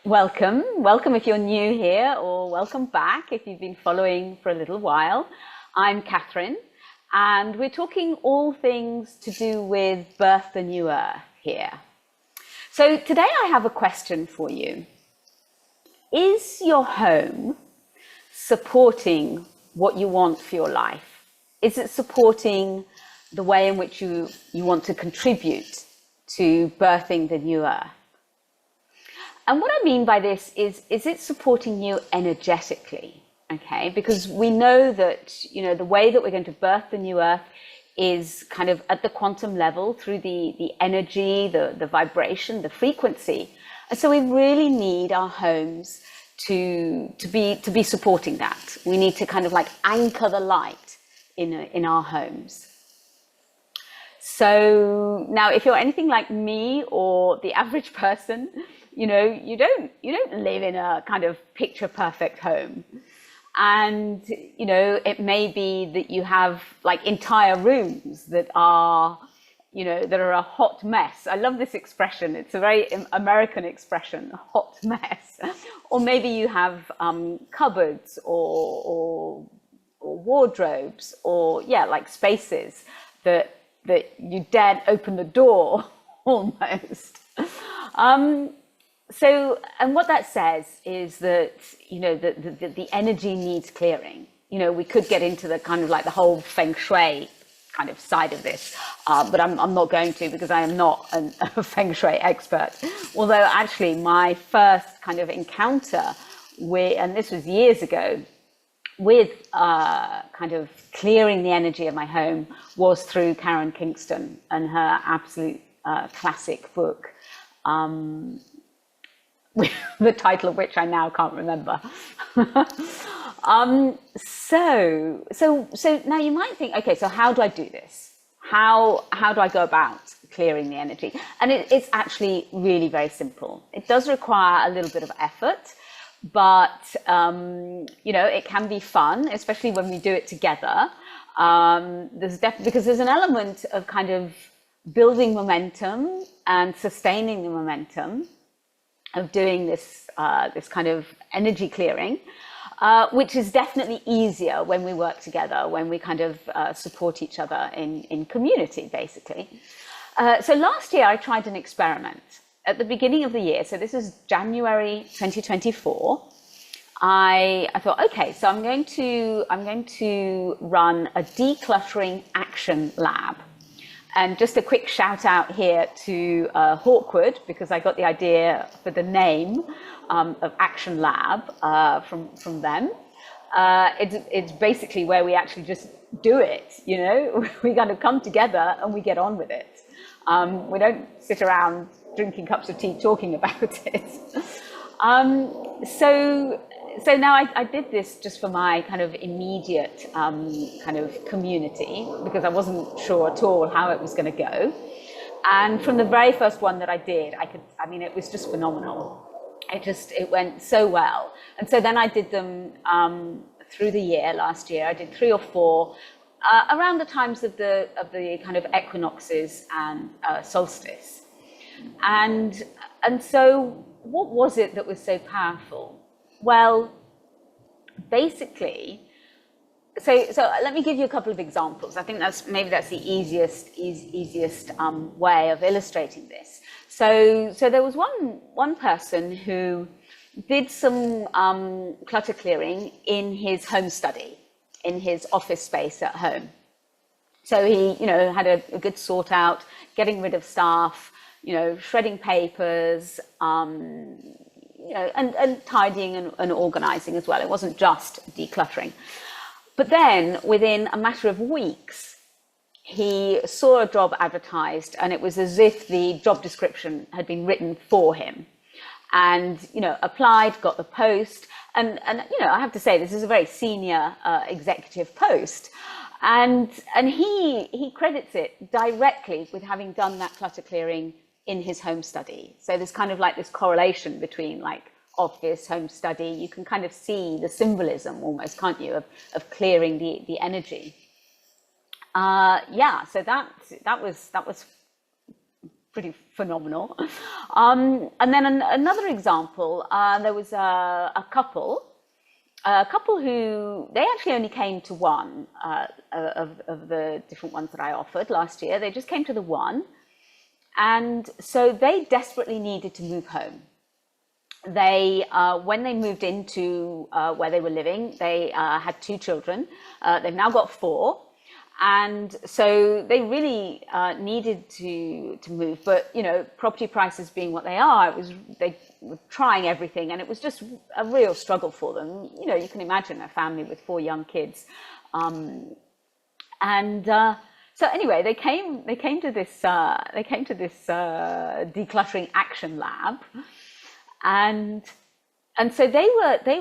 Welcome if you're new here, or welcome back if you've been following for a little while. I'm Catherine, and we're talking all things to do with Birth the New Earth here. So today I have a question for you. Is your home supporting what you want for your life? Is it supporting the way in which you want to contribute to birthing the new earth? And what I mean by this is it supporting you energetically? Okay, because we know that, the way that we're going to birth the new earth is kind of at the quantum level through the energy, the vibration, the frequency. And so we really need our homes to be supporting that. We need to kind of like anchor the light in our homes. So now, if you're anything like me or the average person, you don't live in a kind of picture perfect home. And, it may be that you have like entire rooms that are a hot mess. I love this expression. It's a very American expression, a hot mess. Or maybe you have cupboards or wardrobes or like spaces that you daren't open the door almost. So, and what that says is that, the energy needs clearing. We could get into the kind of like the whole feng shui kind of side of this, but I'm not going to, because I am not a feng shui expert. Although actually my first kind of encounter with, and this was years ago, with kind of clearing the energy of my home was through Karen Kingston and her absolute classic book, the title of which I now can't remember. So now you might think, okay, so how do I do this? How do I go about clearing the energy? And it's actually really very simple. It does require a little bit of effort, but it can be fun, especially when we do it together. Because there's an element of kind of building momentum and sustaining the momentum of doing this kind of energy clearing, which is definitely easier when we work together, when we kind of support each other in community, basically. So last year I tried an experiment. At the beginning of the year, so this is January 2024, I thought, okay, so I'm going to run a decluttering action lab. And just a quick shout out here to Hawkwood, because I got the idea for the name of Action Lab from them. It's basically where we actually just do it, we kind of come together and we get on with it. We don't sit around drinking cups of tea talking about it. So now I did this just for my kind of immediate kind of community, because I wasn't sure at all how it was going to go. And from the very first one that I did, it was just phenomenal. It went so well. And so then I did them through the year. Last year I did 3 or 4 around the times of the kind of equinoxes and solstice. And so what was it that was so powerful? Well, basically, so let me give you a couple of examples. I think that's the easiest way of illustrating this. So there was one person who did some clutter clearing in his home study, in his office space at home. So he, had a good sort out, getting rid of stuff, shredding papers, and tidying and organizing as well. It wasn't just decluttering. But then within a matter of weeks, he saw a job advertised, and it was as if the job description had been written for him. And, applied, got the post. And I have to say, this is a very senior executive post. And he credits it directly with having done that clutter clearing in his home study. So there's kind of like this correlation between like office, home study. You can kind of see the symbolism almost, can't you, of clearing the energy. So that was pretty phenomenal. And then another example, there was a couple who, they actually only came to one of the different ones that I offered last year. They just came to the one. And so they desperately needed to move home. They, when they moved into where they were living, they had 2 children. They've now got 4. And so they really needed to move. But, you know, property prices being what they are, they were trying everything. And it was just a real struggle for them. You know, you can imagine a family with 4 young kids. So anyway, they came to this decluttering action lab, and so they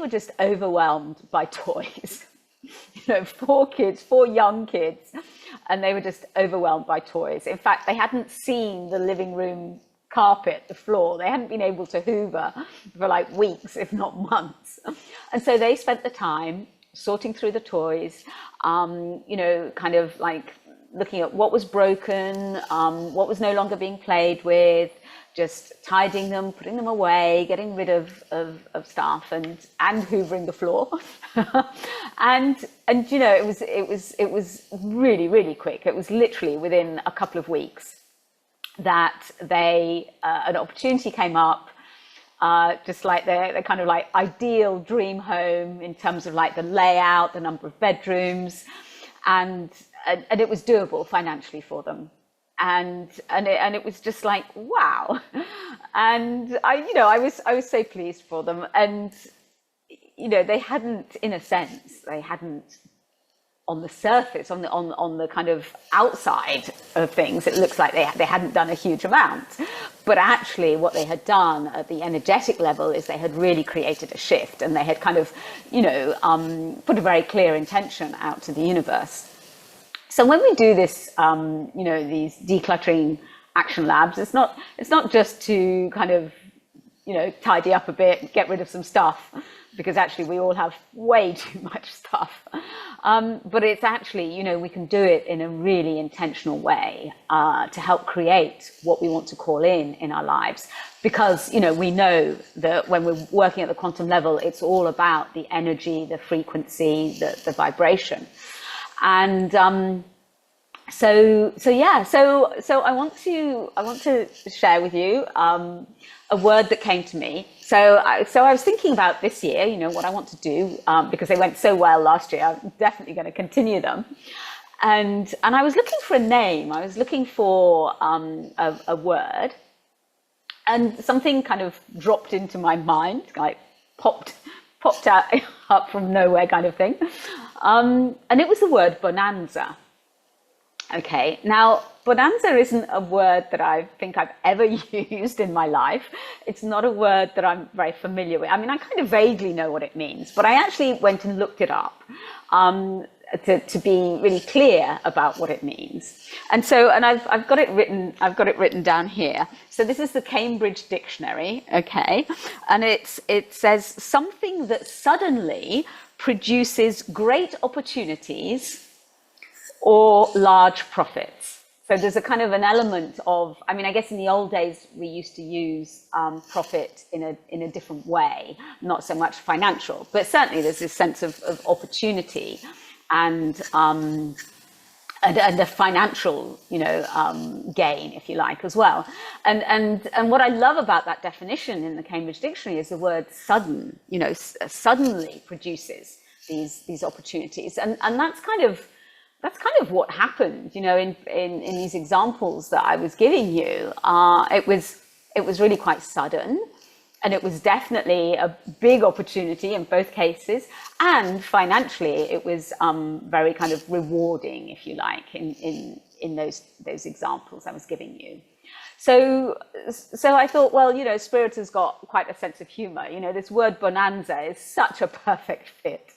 were just overwhelmed by toys. You know, 4 young kids, and they were just overwhelmed by toys. In fact, they hadn't seen the living room carpet, the floor. They hadn't been able to hoover for like weeks, if not months. And so they spent the time sorting through the toys, you know, kind of like looking at what was broken, what was no longer being played with, just tidying them, putting them away, getting rid of stuff, and hoovering the floor. and you know, it was really, really quick. It was literally within a couple of weeks that an opportunity came up, just like their kind of like ideal dream home in terms of like the layout, the number of bedrooms, and it was doable financially for them. And it was just like, wow. And I was so pleased for them. And, you know, they hadn't on the surface, on the kind of outside of things, it looks like they hadn't done a huge amount. But actually what they had done at the energetic level is they had really created a shift, and they had kind of, you know, put a very clear intention out to the universe. So when we do this, you know, these decluttering action labs, it's not just to kind of, you know, tidy up a bit, get rid of some stuff, because actually we all have way too much stuff. But it's actually, you know, we can do it in a really intentional way to help create what we want to call in our lives. Because, you know, we know that when we're working at the quantum level, it's all about the energy, the frequency, the vibration. And so I want to share with you a word that came to me. So I was thinking about this year, you know, what I want to do, because they went so well last year. I'm definitely going to continue them. And I was looking for a name. I was looking for a word, and something kind of dropped into my mind, like popped out up from nowhere kind of thing. And it was the word bonanza. Okay, now bonanza isn't a word that I think I've ever used in my life. It's not a word that I'm very familiar with. I mean, I kind of vaguely know what it means, but I actually went and looked it up to be really clear about what it means. And I've got it written down here. So this is the Cambridge Dictionary, okay, and it says something that suddenly produces great opportunities or large profits. So there's a kind of an element of, I mean, I guess in the old days we used to use profit in a different way, not so much financial, but certainly there's this sense of opportunity and a financial, you know, gain, if you like, as well. And what I love about that definition in the Cambridge Dictionary is the word sudden. You know, suddenly produces these opportunities, and that's kind of what happened, you know, in these examples that I was giving you. It was really quite sudden, and it was definitely a big opportunity in both cases, and financially it was very kind of rewarding, if you like, in those examples I was giving you. So I thought, well, you know, Spirit has got quite a sense of humor. You know, this word bonanza is such a perfect fit.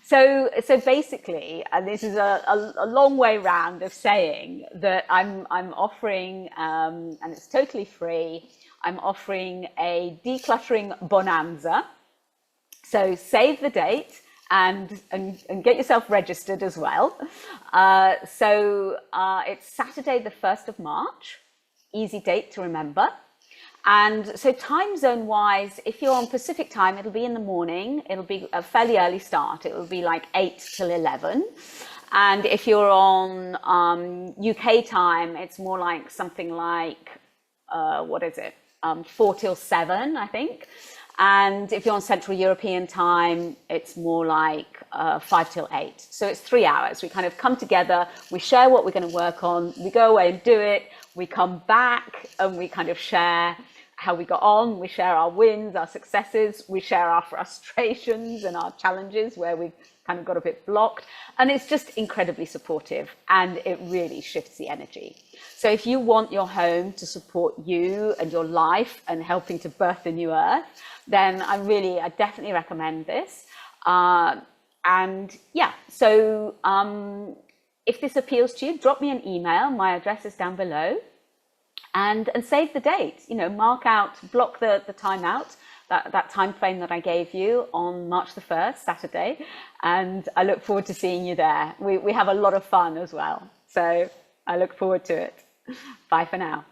So basically, and this is a long way round of saying that I'm offering, and it's totally free, I'm offering a decluttering bonanza. So save the date and get yourself registered as well. So it's Saturday the 1st of March. easy date to remember. And so time zone wise, if you're on Pacific time, it'll be in the morning. It'll be a fairly early start. It will be like 8 till 11. And if you're on UK time, it's more like something like, 4 till 7, I think. And if you're on Central European time, it's more like 5 till 8. So it's 3 hours. We kind of come together, we share what we're going to work on, we go away and do it, we come back and we kind of share how we got on, we share our wins, our successes, we share our frustrations and our challenges where we've kind of got a bit blocked. And it's just incredibly supportive and it really shifts the energy. So if you want your home to support you and your life and helping to birth the new earth, then I definitely recommend this. And yeah, so if this appeals to you, drop me an email. My address is down below. And save the date, mark out, block the time out, that time frame that I gave you on March the 1st, Saturday. And I look forward to seeing you there. We have a lot of fun as well. So I look forward to it. Bye for now.